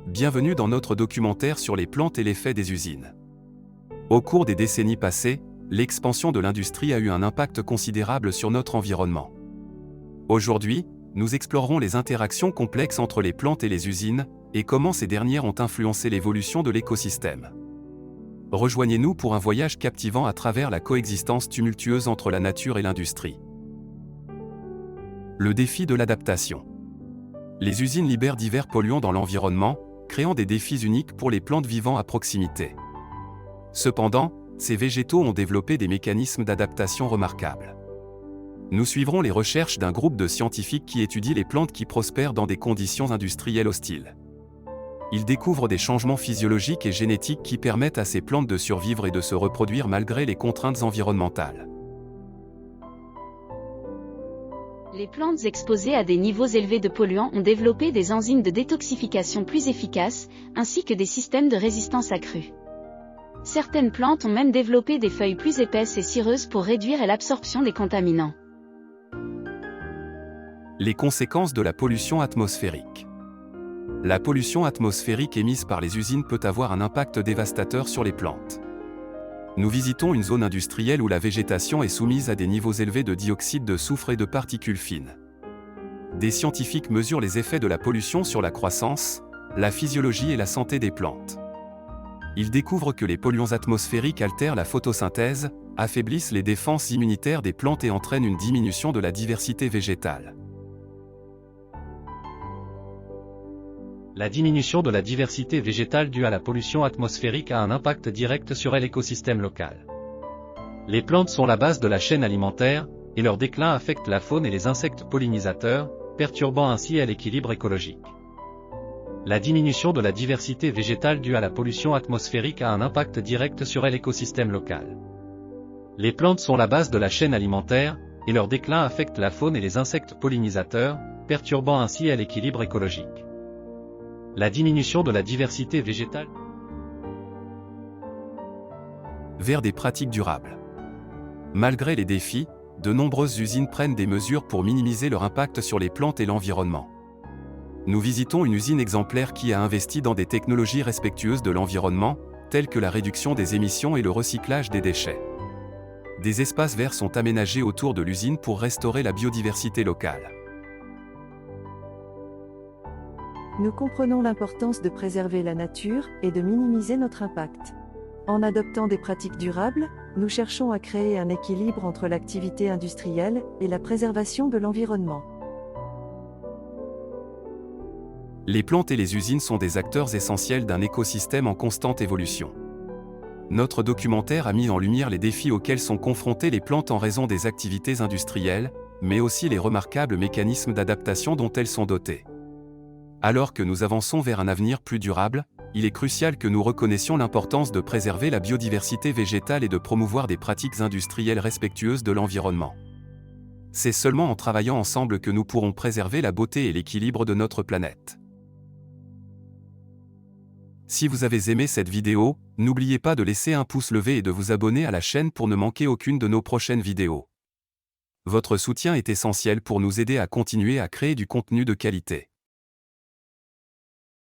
Bienvenue dans notre documentaire sur les plantes et l'effet des usines. Au cours des décennies passées, l'expansion de l'industrie a eu un impact considérable sur notre environnement. Aujourd'hui, nous explorerons les interactions complexes entre les plantes et les usines, et comment ces dernières ont influencé l'évolution de l'écosystème. Rejoignez-nous pour un voyage captivant à travers la coexistence tumultueuse entre la nature et l'industrie. Le défi de l'adaptation. Les usines libèrent divers polluants dans l'environnement, créant des défis uniques pour les plantes vivant à proximité. Cependant, ces végétaux ont développé des mécanismes d'adaptation remarquables. Nous suivrons les recherches d'un groupe de scientifiques qui étudie les plantes qui prospèrent dans des conditions industrielles hostiles. Ils découvrent des changements physiologiques et génétiques qui permettent à ces plantes de survivre et de se reproduire malgré les contraintes environnementales. Les plantes exposées à des niveaux élevés de polluants ont développé des enzymes de détoxification plus efficaces, ainsi que des systèmes de résistance accrus. Certaines plantes ont même développé des feuilles plus épaisses et cireuses pour réduire l'absorption des contaminants. Les conséquences de la pollution atmosphérique. La pollution atmosphérique émise par les usines peut avoir un impact dévastateur sur les plantes. Nous visitons une zone industrielle où la végétation est soumise à des niveaux élevés de dioxyde de soufre et de particules fines. Des scientifiques mesurent les effets de la pollution sur la croissance, la physiologie et la santé des plantes. Ils découvrent que les polluants atmosphériques altèrent la photosynthèse, affaiblissent les défenses immunitaires des plantes et entraînent une diminution de la diversité végétale. La diminution de la diversité végétale due à la pollution atmosphérique a un impact direct sur l'écosystème local. Les plantes sont la base de la chaîne alimentaire, et leur déclin affecte la faune et les insectes pollinisateurs, perturbant ainsi l'équilibre écologique. La diminution de la diversité végétale due à la pollution atmosphérique a un impact direct sur l'écosystème local. Les plantes sont la base de la chaîne alimentaire, et leur déclin affecte la faune et les insectes pollinisateurs, perturbant ainsi l'équilibre écologique. La diminution de la diversité végétale vers des pratiques durables. Malgré les défis, de nombreuses usines prennent des mesures pour minimiser leur impact sur les plantes et l'environnement. Nous visitons une usine exemplaire qui a investi dans des technologies respectueuses de l'environnement, telles que la réduction des émissions et le recyclage des déchets. Des espaces verts sont aménagés autour de l'usine pour restaurer la biodiversité locale. Nous comprenons l'importance de préserver la nature et de minimiser notre impact. En adoptant des pratiques durables, nous cherchons à créer un équilibre entre l'activité industrielle et la préservation de l'environnement. Les plantes et les usines sont des acteurs essentiels d'un écosystème en constante évolution. Notre documentaire a mis en lumière les défis auxquels sont confrontées les plantes en raison des activités industrielles, mais aussi les remarquables mécanismes d'adaptation dont elles sont dotées. Alors que nous avançons vers un avenir plus durable, il est crucial que nous reconnaissions l'importance de préserver la biodiversité végétale et de promouvoir des pratiques industrielles respectueuses de l'environnement. C'est seulement en travaillant ensemble que nous pourrons préserver la beauté et l'équilibre de notre planète. Si vous avez aimé cette vidéo, n'oubliez pas de laisser un pouce levé et de vous abonner à la chaîne pour ne manquer aucune de nos prochaines vidéos. Votre soutien est essentiel pour nous aider à continuer à créer du contenu de qualité.